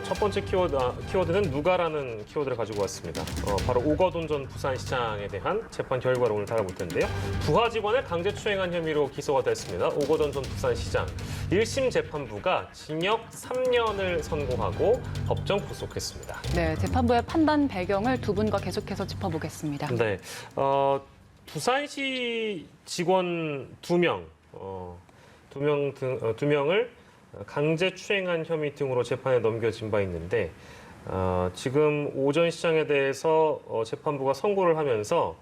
첫 번째 키워드는 누가라는 키워드를 가지고 왔습니다. 바로 오거돈 전 부산시장에 대한 재판 결과를 오늘 다뤄볼 텐데요. 부하 직원을 강제추행한 혐의로 기소가 됐습니다. 오거돈 전 부산시장. 1심 재판부가 징역 3년을 선고하고 법정 구속했습니다. 네, 재판부의 판단 배경을 두 분과 계속해서 짚어보겠습니다. 네, 부산시 직원 2명, 두 명을 강제추행한 혐의 등으로 재판에 넘겨진 바 있는데 지금 오전 시장에 대해서 재판부가 선고를 하면서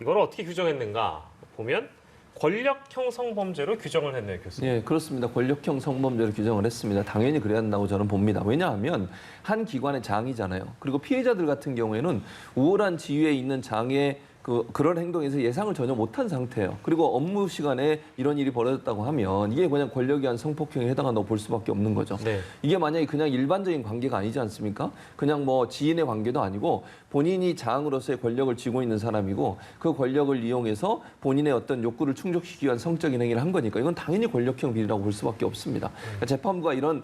이걸 어떻게 규정했는가 보면 권력형 성범죄로 규정을 했네요, 교수님. 예, 그렇습니다. 권력형 성범죄로 규정을 했습니다. 당연히 그래야 한다고 저는 봅니다. 왜냐하면 한 기관의 장이잖아요. 그리고 피해자들 같은 경우에는 우월한 지위에 있는 장의 그런 행동에서 예상을 전혀 못한 상태예요. 그리고 업무 시간에 이런 일이 벌어졌다고 하면 이게 그냥 권력에 의한 성폭행에 해당한다고 볼 수밖에 없는 거죠. 네. 이게 만약에 그냥 일반적인 관계가 아니지 않습니까? 그냥 뭐 지인의 관계도 아니고 본인이 장으로서의 권력을 쥐고 있는 사람이고 그 권력을 이용해서 본인의 어떤 욕구를 충족시키기 위한 성적인 행위를 한 거니까 이건 당연히 권력형 비리라고 볼 수밖에 없습니다. 그러니까 재판부가 이런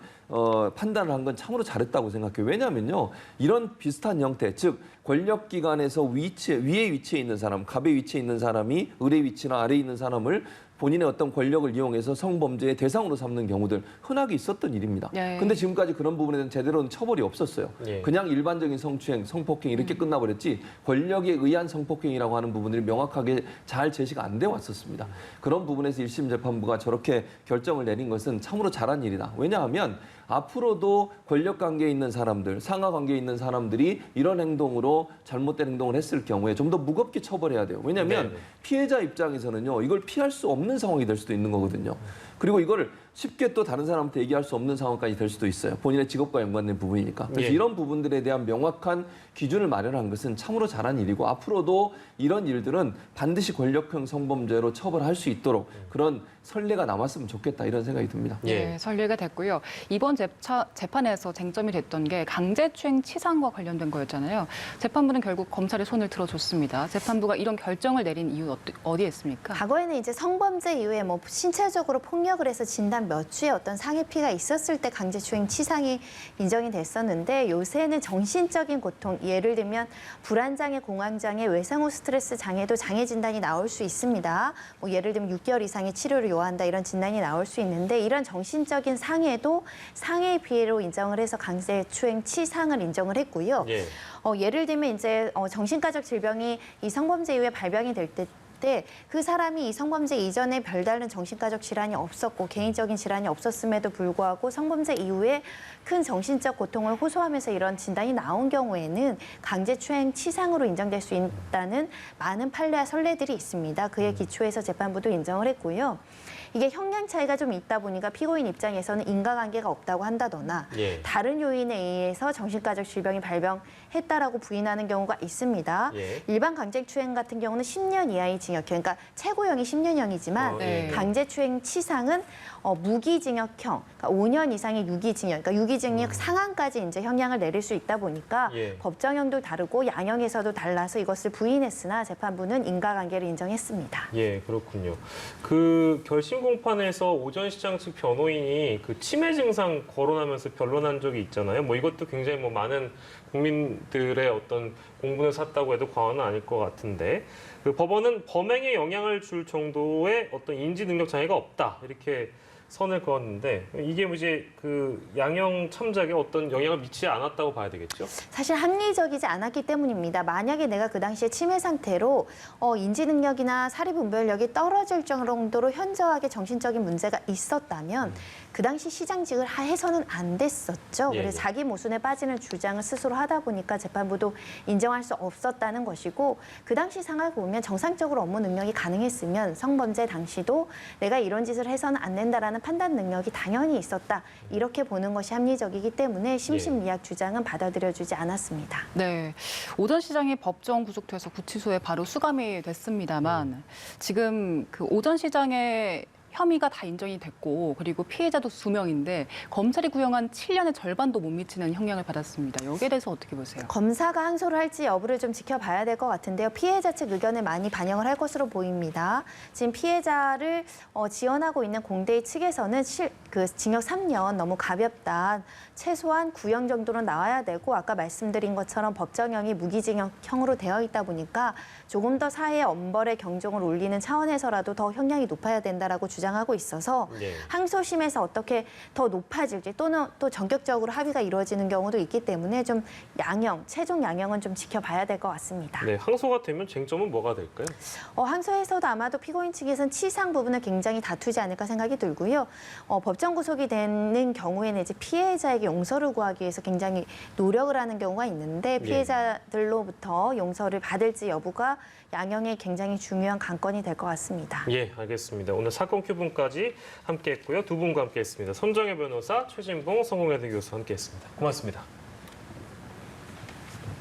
판단을 한 건 참으로 잘했다고 생각해요. 왜냐하면요. 이런 비슷한 형태, 즉 권력기관에서 위에 위치해 있는 사람, 갑의 위치에 있는 사람이 을의 위치나 아래에 있는 사람을 본인의 어떤 권력을 이용해서 성범죄의 대상으로 삼는 경우들 흔하게 있었던 일입니다. 네. 근데 지금까지 그런 부분에 대한 제대로는 처벌이 없었어요. 예. 그냥 일반적인 성추행, 성폭행 이렇게 끝나버렸지 권력에 의한 성폭행이라고 하는 부분들이 명확하게 잘 제시가 안 돼 왔었습니다. 그런 부분에서 1심 재판부가 저렇게 결정을 내린 것은 참으로 잘한 일이다. 왜냐하면 앞으로도 권력 관계에 있는 사람들, 상하 관계에 있는 사람들이 이런 행동으로 잘못된 행동을 했을 경우에 좀 더 무겁게 처벌해야 돼요. 왜냐하면 네네. 피해자 입장에서는요, 이걸 피할 수 없는 상황이 될 수도 있는 거거든요. 그리고 이걸 쉽게 또 다른 사람한테 얘기할 수 없는 상황까지 될 수도 있어요. 본인의 직업과 연관된 부분이니까. 그래서 예. 이런 부분들에 대한 명확한 기준을 마련한 것은 참으로 잘한 일이고 앞으로도 이런 일들은 반드시 권력형 성범죄로 처벌할 수 있도록 그런 선례가 남았으면 좋겠다 이런 생각이 듭니다. 예. 네, 선례가 됐고요. 이번 재판에서 쟁점이 됐던 게 강제추행 치상과 관련된 거였잖아요. 재판부는 결국 검찰의 손을 들어줬습니다. 재판부가 이런 결정을 내린 이유 어디에 있습니까? 과거에는 이제 성범죄 이후에 뭐 신체적으로 폭력을 해서 진단 몇 주의 어떤 상해 피해가 있었을 때 강제추행 치상이 인정이 됐었는데 요새는 정신적인 고통, 예를 들면 불안장애, 공황장애, 외상후 스트레스 장애도 장애 진단이 나올 수 있습니다. 뭐 예를 들면 6개월 이상의 치료를 요한다 이런 진단이 나올 수 있는데 이런 정신적인 상해도 상해 피해로 인정을 해서 강제추행 치상을 인정을 했고요. 예. 예를 들면 이제 정신과적 질병이 이 성범죄 이후에 발병이 될 때 그 사람이 이 성범죄 이전에 별다른 정신과적 질환이 없었고 개인적인 질환이 없었음에도 불구하고 성범죄 이후에 큰 정신적 고통을 호소하면서 이런 진단이 나온 경우에는 강제추행 치상으로 인정될 수 있다는 많은 판례와 선례들이 있습니다. 그에 기초해서 재판부도 인정을 했고요. 이게 형량 차이가 좀 있다 보니까 피고인 입장에서는 인과관계가 없다고 한다거나 예. 다른 요인에 의해서 정신과적 질병이 발병했다라고 부인하는 경우가 있습니다. 예. 일반 강제추행 같은 경우는 10년 이하의 징역, 그러니까 최고형이 10년형이지만 네. 강제추행 치상은 무기징역형, 그러니까 5년 이상의 유기징역, 그러니까 유기징역 상한까지 이제 형량을 내릴 수 있다 보니까 예. 법정형도 다르고 양형에서도 달라서 이것을 부인했으나 재판부는 인과관계를 인정했습니다. 예, 그렇군요. 그 결심 공판에서 오전 시장 측 변호인이 그 치매 증상 거론하면서 변론한 적이 있잖아요. 뭐 이것도 굉장히 뭐 많은 국민들의 어떤 공분을 샀다고 해도 과언은 아닐 것 같은데 그 법원은 범행에 영향을 줄 정도의 어떤 인지 능력 장애가 없다 이렇게 선을 그었는데 이게 이제 그 양형 참작에 어떤 영향을 미치지 않았다고 봐야 되겠죠? 사실 합리적이지 않았기 때문입니다. 만약에 내가 그 당시에 치매 상태로 인지 능력이나 사리 분별력이 떨어질 정도로 현저하게 정신적인 문제가 있었다면 그 당시 시장직을 해서는 안 됐었죠. 예, 그래서 예. 자기 모순에 빠지는 주장을 스스로 하다 보니까 재판부도 인정할 수 없었다는 것이고 그 당시 상황을 보면 정상적으로 업무 능력이 가능했으면 성범죄 당시도 내가 이런 짓을 해서는 안 된다라는 판단 능력이 당연히 있었다. 이렇게 보는 것이 합리적이기 때문에 심신미약 주장은 받아들여주지 않았습니다. 네, 오전 시장이 법정 구속돼서 구치소에 바로 수감이 됐습니다만 지금 그 오전 시장의 혐의가 다 인정이 됐고 그리고 피해자도 2명인데 검찰이 구형한 7년의 절반도 못 미치는 형량을 받았습니다. 여기에 대해서 어떻게 보세요? 검사가 항소를 할지 여부를 좀 지켜봐야 될 것 같은데요. 피해자 측 의견을 많이 반영을 할 것으로 보입니다. 지금 피해자를 지원하고 있는 공대의 측에서는 징역 3년 너무 가볍다. 최소한 구형 정도는 나와야 되고 아까 말씀드린 것처럼 법정형이 무기징역형으로 되어 있다 보니까 조금 더 사회의 엄벌의 경종을 울리는 차원에서라도 더 형량이 높아야 된다라고 주장하고 있어서 네. 항소심에서 어떻게 더 높아질지 또는 또 전격적으로 합의가 이루어지는 경우도 있기 때문에 좀 최종 양형은 좀 지켜봐야 될 것 같습니다. 네, 항소가 되면 쟁점은 뭐가 될까요? 항소에서도 아마도 피고인 측에서는 치상 부분을 굉장히 다투지 않을까 생각이 들고요. 법정 구속이 되는 경우에는 이제 피해자에게 용서를 구하기 위해서 굉장히 노력을 하는 경우가 있는데 피해자들로부터 용서를 받을지 여부가 양형에 굉장히 중요한 관건이 될 것 같습니다. 예, 알겠습니다. 오늘 사건 큐분까지 함께했고요. 두 분과 함께했습니다. 손정혜 변호사, 최진봉 성공회대 교수 함께했습니다. 고맙습니다.